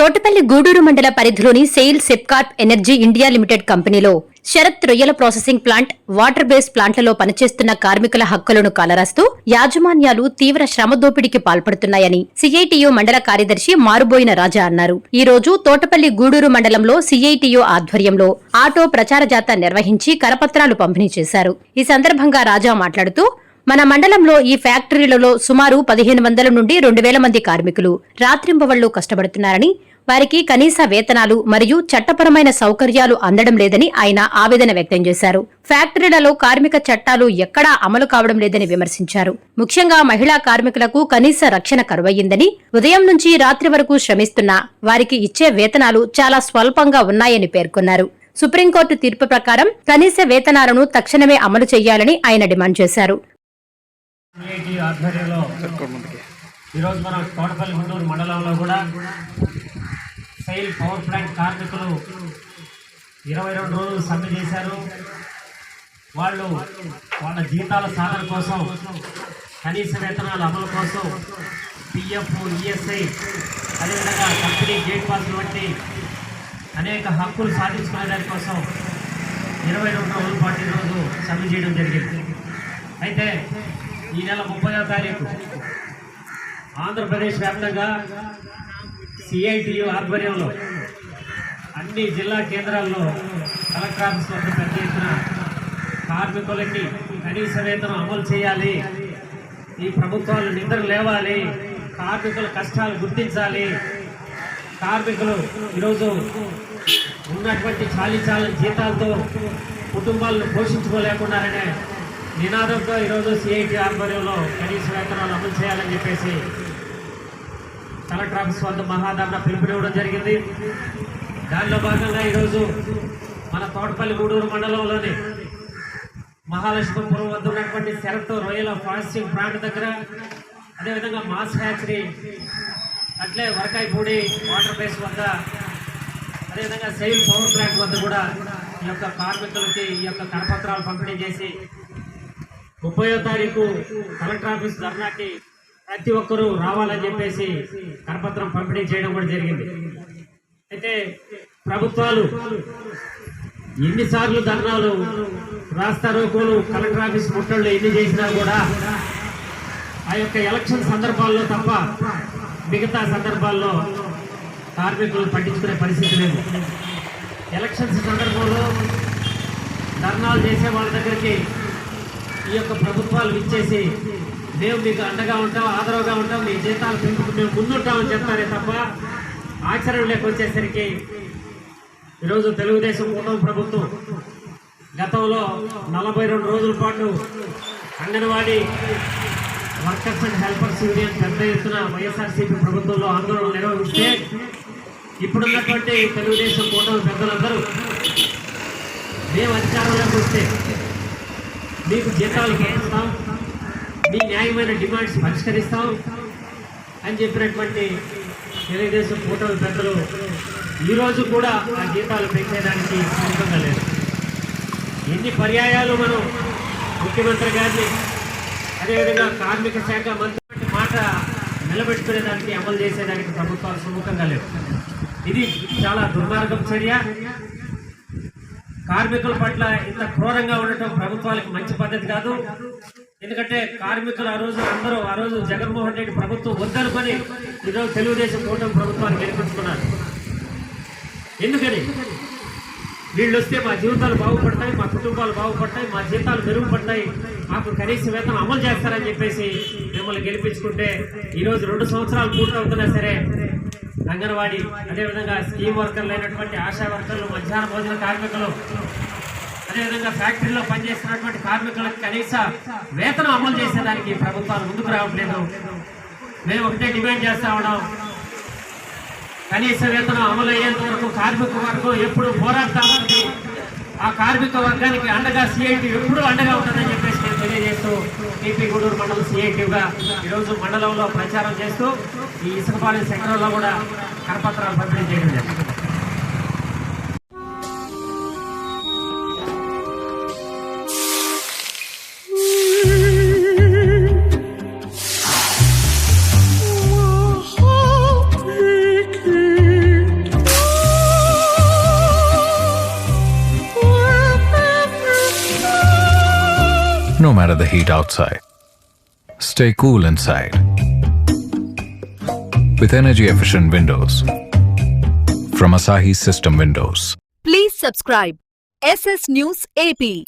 తోటపల్లి గూడూరు మండల పరిధిలోని SAIL సెప్కార్ప్ energy India limited కంపెనీలో శరత్ రొయ్యల ప్రాసెసింగ్ ప్లాంట్, వాటర్ బేస్ ప్లాంట్లలో పనిచేస్తున్న కార్మికుల హక్కులను కాలరాస్తూ యాజమాన్యాలు తీవ్ర శ్రమ దోపిడీకి పాల్పడుతున్నాయని సిఐటియు మండల కార్యదర్శి మారుబోయిన రాజా అన్నారు. ఈ రోజు తోటపల్లి గూడూరు మండలంలో సిఐటియు ఆధ్వర్యంలో ఆటో ప్రచార జాథా నిర్వహించి కరపత్రాలు పంపిణీ చేశారు. ఈ సందర్భంగా రాజా మాట్లాడుతూ మన మండలంలో ఈ ఫ్యాక్టరీలలో సుమారు 1500 నుండి 2000 మంది కార్మికులు రాత్రింబవళ్లు కష్టపడుతున్నారని, వారికి కనీస వేతనాలు మరియు చట్టపరమైన సౌకర్యాలు అందడం లేదని ఆయన ఆవేదన వ్యక్తం చేశారు. ఫ్యాక్టరీలలో కార్మిక చట్టాలు ఎక్కడా అమలు కావడం లేదని విమర్శించారు. ముఖ్యంగా మహిళా కార్మికులకు కనీస రక్షణ కరువయ్యిందని, ఉదయం నుంచి రాత్రి వరకు శ్రమిస్తున్నా వారికి ఇచ్చే వేతనాలు చాలా స్వల్పంగా ఉన్నాయని పేర్కొన్నారు. సుప్రీంకోర్టు తీర్పు ప్రకారం కనీస వేతనాలను తక్షణమే అమలు చేయాలని ఆయన డిమాండ్ చేశారు. ఆధ్వర్యంలో ఈరోజు మన తోటపల్లి గుంటూరు మండలంలో కూడా సెయిల్ పవర్ ప్లాంట్ కార్మికులు 22 రోజులు సమ్మె చేశారు. వాళ్ళు వాళ్ళ జీతాల సాధన కోసం, కనీస వేతనాల అమలు కోసం, పిఎఫ్, ఈఎస్ఐ, అదేవిధంగా కంపెనీ గేట్ పాస్లు వంటి అనేక హక్కులు సాధించుకునే దానికోసం 22 రోజుల పాటు ఈరోజు సమ్మె చేయడం జరిగింది. అయితే ఈ నెల 30వ తారీఖు ఆంధ్రప్రదేశ్ వ్యాప్తంగా సిఐటియు ఆధ్వర్యంలో అన్ని జిల్లా కేంద్రాల్లో కలెక్టర్ ఆఫీస్ వద్ద పెద్ద ఎత్తున కార్మికులకి కనీస వేతనం అమలు చేయాలి, ఈ ప్రభుత్వాలు నిద్ర లేవాలి, కార్మికుల కష్టాలు గుర్తించాలి, కార్మికులు ఈరోజు ఉన్నటువంటి చాలీ జీతాలతో కుటుంబాలను పోషించుకోలేకున్నారనే నినాదంతో ఈరోజు సిఐటి ఆధ్వర్యంలో కనీస వేతనాలు అమలు చేయాలని చెప్పేసి కలెక్టర్ ఆఫీస్ వద్ద మహాధర్నా పిలుపునివ్వడం జరిగింది. దానిలో భాగంగా ఈరోజు మన తోటపల్లి గూడూరు మండలంలోని మహాలక్ష్మీపురం వద్ద ఉన్నటువంటి శరత్ రొయ్యల ప్రాసెసింగ్ ప్లాంట్ దగ్గర, అదేవిధంగా మాస్ హ్యాచరీ, అట్లే వరకాయపూడి వాటర్ బేస్ వద్ద, అదేవిధంగా సెయిల్ పవర్ ప్లాంట్ వద్ద కూడా ఈ యొక్క కార్మికులకి ఈ యొక్క కరపత్రాలు పంపిణీ చేసి 30వ తారీఖు కలెక్టర్ ఆఫీస్ ధర్నాకి ప్రతి ఒక్కరూ రావాలని చెప్పేసి కరపత్రం పంపిణీ చేయడం కూడా జరిగింది. అయితే ప్రభుత్వాలు ఎన్నిసార్లు ధర్నాలు, రాస్తారోకోలు, కలెక్టర్ ఆఫీస్ ముట్టళ్ళు ఎన్ని చేసినా కూడా ఆ యొక్క ఎలక్షన్ సందర్భాల్లో తప్ప మిగతా సందర్భాల్లో కార్మికులు పట్టించుకునే పరిస్థితి లేదు. ఎలక్షన్స్ సందర్భంలో ధర్నాలు చేసే వాళ్ళ దగ్గరికి ఈ యొక్క ప్రభుత్వాలు ఇచ్చేసి మేము మీకు అండగా ఉంటాం, ఆదరవుగా ఉంటాం, మీ జీతాలు పెంపుకు మేము ముందుంటామని చెప్తారే తప్ప ఆచరణలోకి వచ్చేసరికి ఈరోజు తెలుగుదేశం కూటమి ప్రభుత్వం గతంలో 42 రోజుల పాటు anganwadi workers and helpers union పెద్ద ఎత్తున వైఎస్ఆర్సీపీ ప్రభుత్వంలో ఆందోళన నిర్వహిస్తే, ఇప్పుడున్నటువంటి తెలుగుదేశం కూటమి పెద్దలందరూ మేము అధికారంలోకి వస్తే మీకు జీతాలు పెంచుతాం, మీ న్యాయమైన డిమాండ్స్ పరిష్కరిస్తాం అని చెప్పినటువంటి తెలుగుదేశం కూటమి పెద్దలు ఈరోజు కూడా ఆ జీతాలు పెంచేదానికి సిద్ధంగా లేదు. ఎన్ని పర్యాయాలు మనం ముఖ్యమంత్రి గారిని, అదేవిధంగా కార్మిక శాఖ మంత్రి మాట నిలబెట్టుకునేదానికి, అమలు చేసేదానికి ప్రభుత్వాలు సుముఖంగా లేవు. ఇది చాలా దుర్మార్గం చర్య. కార్మికుల పట్ల ఇంత క్రూరంగా ఉండటం ప్రభుత్వాలకు మంచి పద్ధతి కాదు. ఎందుకంటే కార్మికులు ఆ రోజు జగన్మోహన్ రెడ్డి ప్రభుత్వం వద్దనుకొని ఈరోజు తెలుగుదేశం కూటమి ప్రభుత్వాన్ని గెలిపించుకున్నారు. ఎందుకని? వీళ్ళు వస్తే మా జీవితాలు బాగుపడతాయి, మా కుటుంబాలు బాగుపడతాయి, మా జీతాలు మెరుగుపడతాయి, మాకు కనీస వేతనం అమలు చేస్తారని చెప్పేసి మిమ్మల్ని గెలిపించుకుంటే ఈరోజు 2 సంవత్సరాలు పూర్తవుతున్నా సరే అంగన్వాడీ, అదేవిధంగా స్కీమ్ వర్కర్లు అయినటువంటి ఆశా వర్కర్లు, మధ్యాహ్న భోజన కార్మికులు, అదేవిధంగా ఫ్యాక్టరీలో పనిచేస్తున్నటువంటి కార్మికులకు కనీస వేతనం అమలు చేసేదానికి ప్రభుత్వాలు ముందుకు రావట్లేదు. మేము ఒకటే డిమాండ్ చేస్తా ఉన్నాం, కనీస వేతనం అమలు అయ్యేంత వరకు కార్మిక వర్గం ఎప్పుడు పోరాడతామని, ఆ కార్మిక వర్గానికి అండగా సిఐటి ఎప్పుడు అండగా ఉంటుందని చెప్పేసి నేను తెలియజేస్తూ టీపీ గూడూరు మండలం సిఐటిగా ఈరోజు మండలంలో ప్రచారం చేస్తూ ఈ ఇసుకపాలెం సెక్టర్లో కూడా కరపత్రాలు పంపిణీ చేయడం జరిగింది. no matter the heat outside. Stay cool inside with energy-efficient windows from Asahi System Windows. Please subscribe SS News AP.